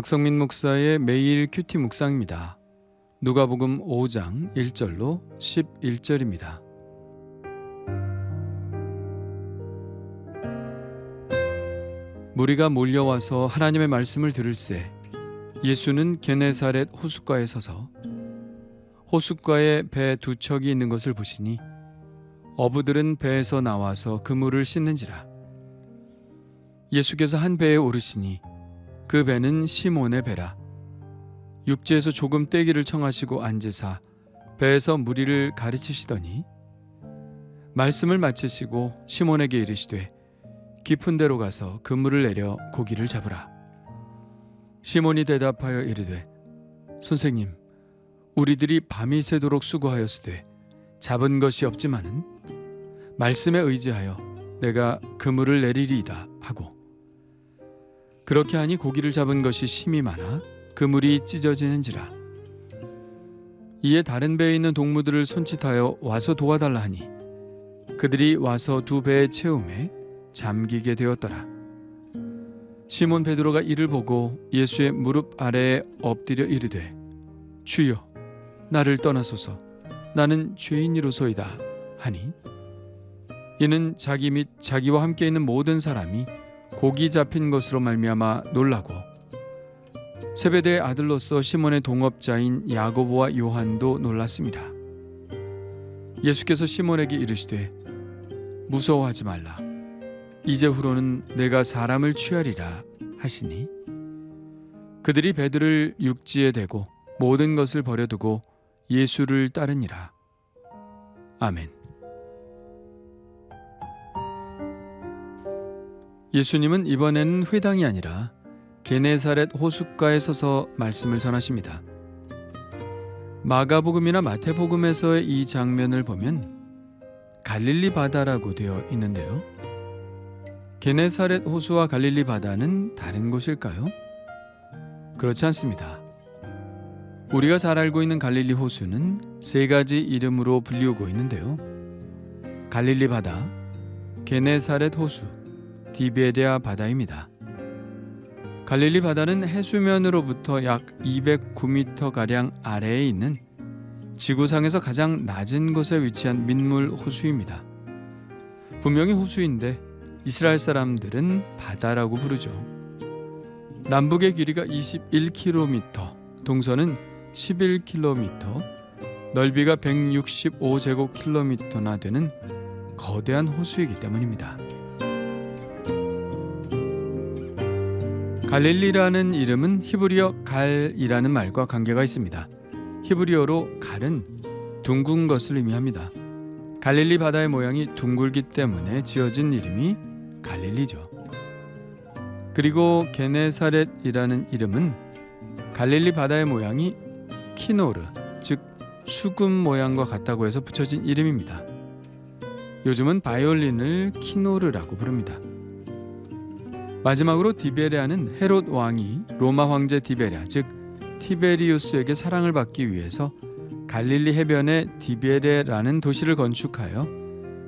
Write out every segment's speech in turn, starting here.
박성민 목사의 매일 큐티 묵상입니다. 누가복음 5장 1절로 11절입니다. 무리가 몰려와서 하나님의 말씀을 들을새 예수는 게네사렛 호숫가에 서서 호숫가에 배 두 척이 있는 것을 보시니 어부들은 배에서 나와서 그물을 씻는지라. 예수께서 한 배에 오르시니 그 배는 시몬의 배라. 육지에서 조금 떼기를 청하시고 앉으사 배에서 무리를 가르치시더니 말씀을 마치시고 시몬에게 이르시되 깊은 데로 가서 그물을 내려 고기를 잡으라. 시몬이 대답하여 이르되 선생님, 우리들이 밤이 새도록 수고하였으되 잡은 것이 없지만은 말씀에 의지하여 내가 그물을 내리리이다 하고, 그렇게 하니 고기를 잡은 것이 심히 많아 그물이 찢어지는지라. 이에 다른 배에 있는 동무들을 손짓하여 와서 도와달라 하니 그들이 와서 두 배에 채우매 잠기게 되었더라. 시몬 베드로가 이를 보고 예수의 무릎 아래에 엎드려 이르되 주여, 나를 떠나소서, 나는 죄인이로소이다 하니, 이는 자기 및 자기와 함께 있는 모든 사람이 고기 잡힌 것으로 말미암아 놀라고 세베대의 아들로서 시몬의 동업자인 야고보와 요한도 놀랐습니다. 예수께서 시몬에게 이르시되 무서워하지 말라, 이제후로는 내가 사람을 취하리라 하시니, 그들이 배들을 육지에 대고 모든 것을 버려두고 예수를 따르니라. 아멘. 예수님은 이번에는 회당이 아니라 게네사렛 호숫가에 서서 말씀을 전하십니다. 마가복음이나 마태복음에서의 이 장면을 보면 갈릴리 바다라고 되어 있는데요. 게네사렛 호수와 갈릴리 바다는 다른 곳일까요? 그렇지 않습니다. 우리가 잘 알고 있는 갈릴리 호수는 세 가지 이름으로 불리우고 있는데요. 갈릴리 바다, 게네사렛 호수, 디베랴 바다입니다. 갈릴리 바다는 해수면으로부터 약 209m가량 아래에 있는 지구상에서 가장 낮은 곳에 위치한 민물 호수입니다. 분명히 호수인데 이스라엘 사람들은 바다라고 부르죠. 남북의 길이가 21km, 동서는 11km, 넓이가 165제곱킬로미터나 되는 거대한 호수이기 때문입니다. 갈릴리라는 이름은 히브리어 갈이라는 말과 관계가 있습니다. 히브리어로 갈은 둥근 것을 의미합니다. 갈릴리 바다의 모양이 둥글기 때문에 지어진 이름이 갈릴리죠. 그리고 게네사렛이라는 이름은 갈릴리 바다의 모양이 키노르, 즉 수금 모양과 같다고 해서 붙여진 이름입니다. 요즘은 바이올린을 키노르라고 부릅니다. 마지막으로 디베랴는 헤롯 왕이 로마 황제 디베랴, 즉 티베리우스에게 사랑을 받기 위해서 갈릴리 해변에 디베레라는 도시를 건축하여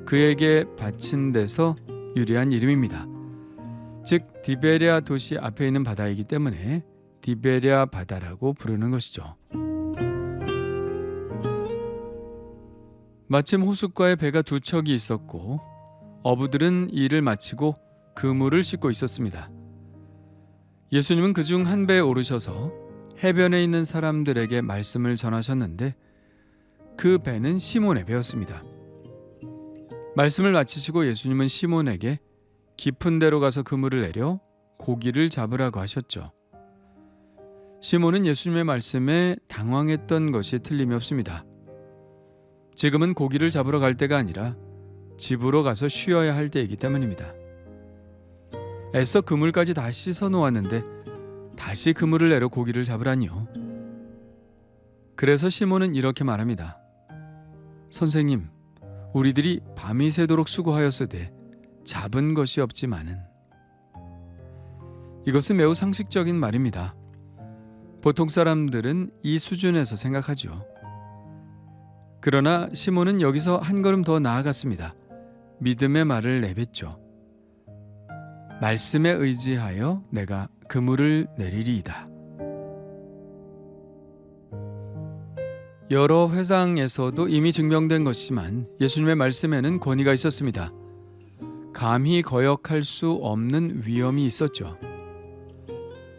그에게 바친 데서 유래한 이름입니다. 즉 디베랴 도시 앞에 있는 바다이기 때문에 디베랴 바다라고 부르는 것이죠. 마침 호숫가에 배가 두 척이 있었고 어부들은 일을 마치고 그물을 싣고 있었습니다. 예수님은 그중 한 배에 오르셔서 해변에 있는 사람들에게 말씀을 전하셨는데 그 배는 시몬의 배였습니다. 말씀을 마치시고 예수님은 시몬에게 깊은 데로 가서 그물을 내려 고기를 잡으라고 하셨죠. 시몬은 예수님의 말씀에 당황했던 것이 틀림이 없습니다. 지금은 고기를 잡으러 갈 때가 아니라 집으로 가서 쉬어야 할 때이기 때문입니다. 애써 그물까지 다 씻어 놓았는데 다시 그물을 내려 고기를 잡으라니요. 그래서 시몬은 이렇게 말합니다. 선생님, 우리들이 밤이 새도록 수고하였으되 잡은 것이 없지만은. 이것은 매우 상식적인 말입니다. 보통 사람들은 이 수준에서 생각하죠. 그러나 시몬은 여기서 한 걸음 더 나아갔습니다. 믿음의 말을 내뱉죠. 말씀에 의지하여 내가 그물을 내리리이다 여러 회상에서도 이미 증명된 것이지만 예수님의 말씀에는 권위가 있었습니다. 감히 거역할 수 없는 위엄이 있었죠.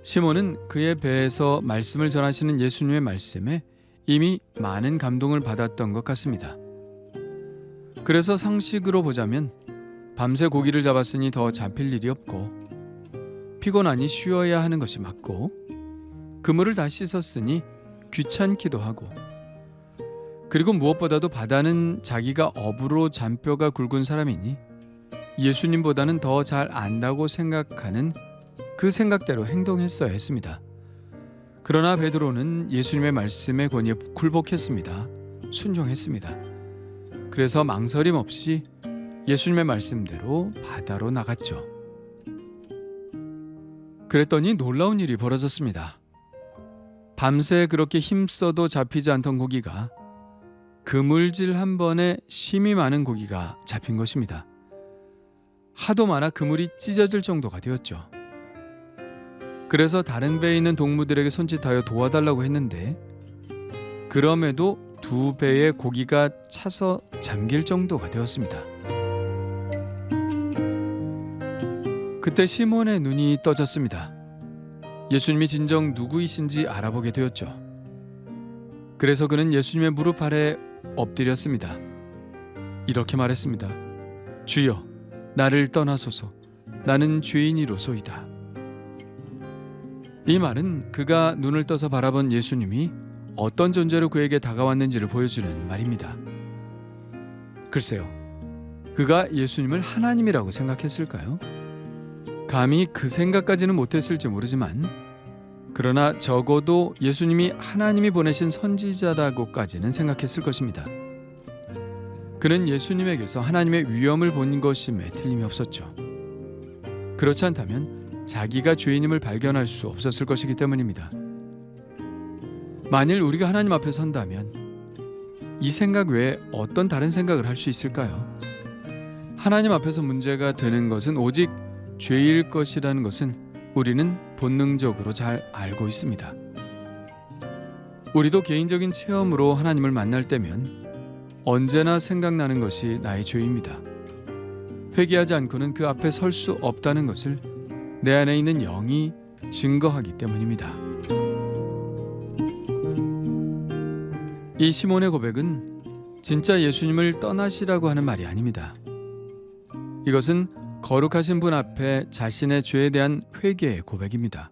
시몬은 그의 배에서 말씀을 전하시는 예수님의 말씀에 이미 많은 감동을 받았던 것 같습니다. 그래서 상식으로 보자면 밤새 고기를 잡았으니 더 잡힐 일이 없고 피곤하니 쉬어야 하는 것이 맞고 그물을 다 씻었으니 귀찮기도 하고 그리고 무엇보다도 바다는 자기가 업으로 잔뼈가 굵은 사람이니 예수님보다는 더 잘 안다고 생각하는 그 생각대로 행동했어야 했습니다. 그러나 베드로는 예수님의 말씀의 권위에 굴복했습니다. 순종했습니다. 그래서 망설임 없이 예수님의 말씀대로 바다로 나갔죠. 그랬더니 놀라운 일이 벌어졌습니다. 밤새 그렇게 힘써도 잡히지 않던 고기가 그물질 한 번에 심이 많은 고기가 잡힌 것입니다. 하도 많아 그물이 찢어질 정도가 되었죠. 그래서 다른 배에 있는 동무들에게 손짓하여 도와달라고 했는데 그럼에도 2배의 고기가 차서 잠길 정도가 되었습니다. 그때 시몬의 눈이 떠졌습니다. 예수님이 진정 누구이신지 알아보게 되었죠. 그래서 그는 예수님의 무릎 아래 엎드렸습니다. 이렇게 말했습니다. 주여, 나를 떠나소서. 나는 죄인이로소이다. 이 말은 그가 눈을 떠서 바라본 예수님이 어떤 존재로 그에게 다가왔는지를 보여주는 말입니다. 글쎄요, 그가 예수님을 하나님이라고 생각했을까요? 감히 그 생각까지는 못했을지 모르지만 그러나 적어도 예수님이 하나님이 보내신 선지자라고까지는 생각했을 것입니다. 그는 예수님에게서 하나님의 위엄을 본 것임에 틀림이 없었죠. 그렇지 않다면 자기가 죄인임을 발견할 수 없었을 것이기 때문입니다. 만일 우리가 하나님 앞에 선다면 이 생각 외에 어떤 다른 생각을 할 수 있을까요? 하나님 앞에서 문제가 되는 것은 오직 죄일 것이라는 것은 우리는 본능적으로 잘 알고 있습니다. 우리도 개인적인 체험으로 하나님을 만날 때면 언제나 생각나는 것이 나의 죄입니다. 회개하지 않고는 그 앞에 설 수 없다는 것을 내 안에 있는 영이 증거하기 때문입니다. 이 시몬의 고백은 진짜 예수님을 떠나시라고 하는 말이 아닙니다. 이것은 거룩하신 분 앞에 자신의 죄에 대한 회개의 고백입니다.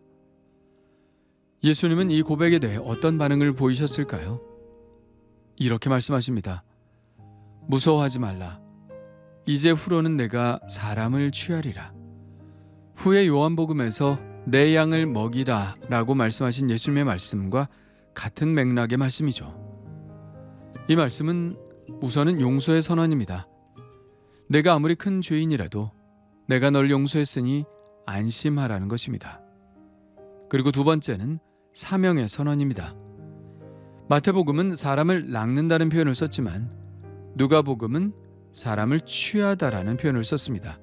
예수님은 이 고백에 대해 어떤 반응을 보이셨을까요? 이렇게 말씀하십니다. 무서워하지 말라. 이제 후로는 내가 사람을 취하리라. 후에 요한복음에서 내 양을 먹이라 라고 말씀하신 예수님의 말씀과 같은 맥락의 말씀이죠. 이 말씀은 우선은 용서의 선언입니다. 내가 아무리 큰 죄인이라도 내가 널 용서했으니 안심하라는 것입니다. 그리고 두 번째는 사명의 선언입니다. 마태복음은 사람을 낚는다는 표현을 썼지만 누가복음은 사람을 취하다라는 표현을 썼습니다.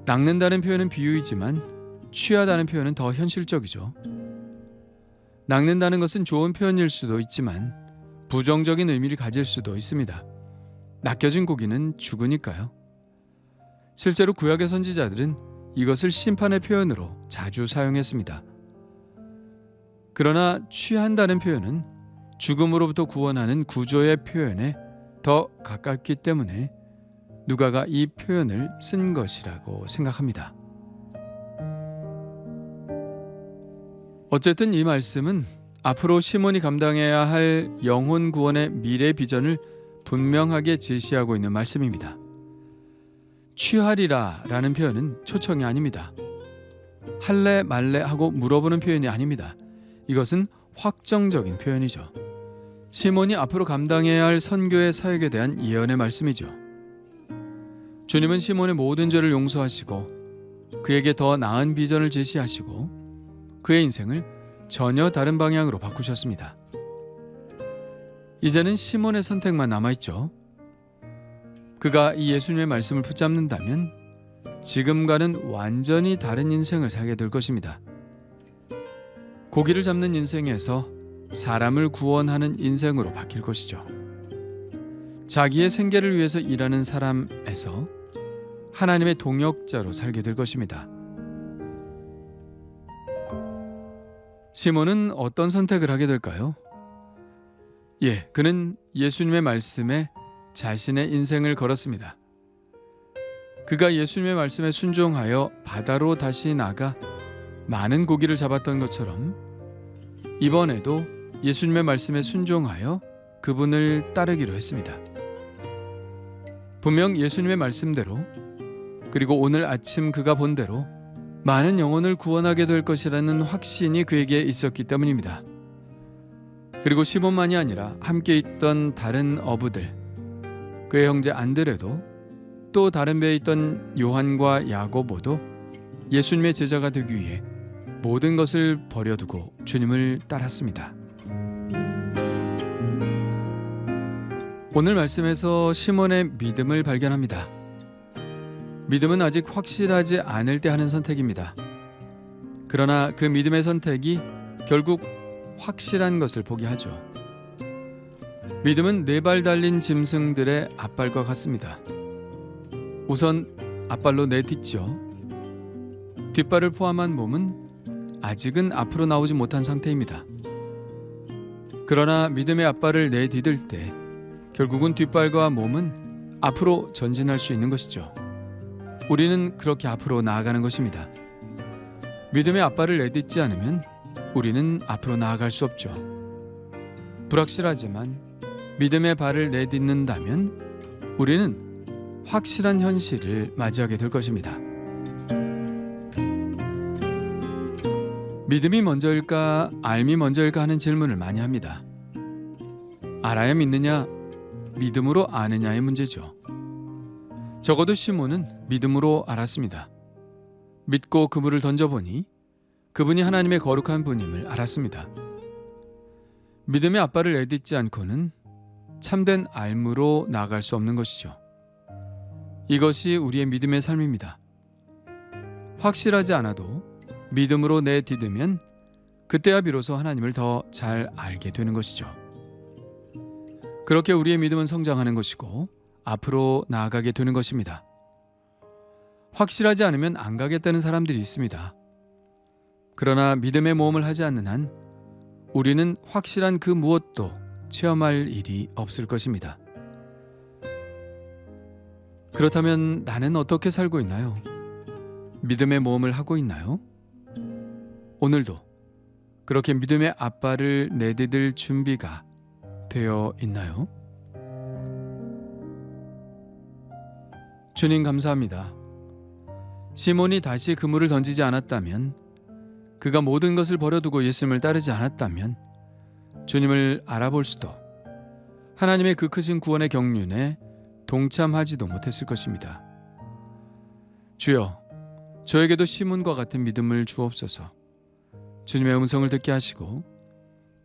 낚는다는 표현은 비유이지만 취하다는 표현은 더 현실적이죠. 낚는다는 것은 좋은 표현일 수도 있지만 부정적인 의미를 가질 수도 있습니다. 낚여진 고기는 죽으니까요. 실제로 구약의 선지자들은 이것을 심판의 표현으로 자주 사용했습니다. 그러나 취한다는 표현은 죽음으로부터 구원하는 구조의 표현에 더 가깝기 때문에 누가가 이 표현을 쓴 것이라고 생각합니다. 어쨌든 이 말씀은 앞으로 시몬이 감당해야 할 영혼 구원의 미래 비전을 분명하게 제시하고 있는 말씀입니다. 취하리라 라는 표현은 초청이 아닙니다. 할래 말래 하고 물어보는 표현이 아닙니다. 이것은 확정적인 표현이죠. 시몬이 앞으로 감당해야 할 선교의 사역에 대한 예언의 말씀이죠. 주님은 시몬의 모든 죄를 용서하시고 그에게 더 나은 비전을 제시하시고 그의 인생을 전혀 다른 방향으로 바꾸셨습니다. 이제는 시몬의 선택만 남아있죠. 그가 이 예수님의 말씀을 붙잡는다면 지금과는 완전히 다른 인생을 살게 될 것입니다. 고기를 잡는 인생에서 사람을 구원하는 인생으로 바뀔 것이죠. 자기의 생계를 위해서 일하는 사람에서 하나님의 동역자로 살게 될 것입니다. 시몬은 어떤 선택을 하게 될까요? 그는 예수님의 말씀에 자신의 인생을 걸었습니다. 그가 예수님의 말씀에 순종하여 바다로 다시 나가 많은 고기를 잡았던 것처럼 이번에도 예수님의 말씀에 순종하여 그분을 따르기로 했습니다. 분명 예수님의 말씀대로, 그리고 오늘 아침 그가 본 대로 많은 영혼을 구원하게 될 것이라는 확신이 그에게 있었기 때문입니다. 그리고 시몬만이 아니라 함께 있던 다른 어부들, 그의 형제 안드레도, 또 다른 배에 있던 요한과 야고보도 예수님의 제자가 되기 위해 모든 것을 버려두고 주님을 따랐습니다. 오늘 말씀에서 시몬의 믿음을 발견합니다. 믿음은 아직 확실하지 않을 때 하는 선택입니다. 그러나 그 믿음의 선택이 결국 확실한 것을 보게 하죠. 믿음은 4발 달린 짐승들의 앞발과 같습니다. 우선 앞발로 내딛죠. 뒷발을 포함한 몸은 아직은 앞으로 나오지 못한 상태입니다. 그러나 믿음의 앞발을 내디딜 때 결국은 뒷발과 몸은 앞으로 전진할 수 있는 것이죠. 우리는 그렇게 앞으로 나아가는 것입니다. 믿음의 앞발을 내딛지 않으면 우리는 앞으로 나아갈 수 없죠. 불확실하지만 믿음의 발을 내딛는다면 우리는 확실한 현실을 맞이하게 될 것입니다. 믿음이 먼저일까, 알미 먼저일까 하는 질문을 많이 합니다. 알아야 믿느냐, 믿음으로 아느냐의 문제죠. 적어도 시몬은 믿음으로 알았습니다. 믿고 그물을 던져보니 그분이 하나님의 거룩한 분임을 알았습니다. 믿음의 앞발을 내딛지 않고는 참된 알무로 나아갈 수 없는 것이죠. 이것이 우리의 믿음의 삶입니다. 확실하지 않아도 믿음으로 내딛으면 그때야 비로소 하나님을 더 잘 알게 되는 것이죠. 그렇게 우리의 믿음은 성장하는 것이고 앞으로 나아가게 되는 것입니다. 확실하지 않으면 안 가겠다는 사람들이 있습니다. 그러나 믿음의 모험을 하지 않는 한 우리는 확실한 그 무엇도 체험할 일이 없을 것입니다. 그렇다면 나는 어떻게 살고 있나요? 믿음의 모험을 하고 있나요? 오늘도 그렇게 믿음의 앞발을 내디딜 준비가 되어 있나요? 주님 감사합니다. 시몬이 다시 그물을 던지지 않았다면, 그가 모든 것을 버려두고 예수님을 따르지 않았다면 주님을 알아볼 수도, 하나님의 그 크신 구원의 경륜에 동참하지도 못했을 것입니다. 주여, 저에게도 시몬과 같은 믿음을 주옵소서. 주님의 음성을 듣게 하시고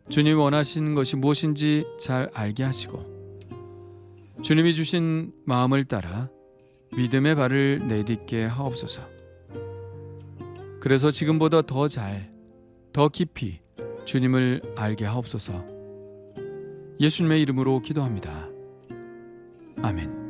주님이 원하시는 것이 무엇인지 잘 알게 하시고 주님이 주신 마음을 따라 믿음의 발을 내딛게 하옵소서. 그래서 지금보다 더 잘, 더 깊이 주님을 알게 하옵소서. 예수님의 이름으로 기도합니다. 아멘.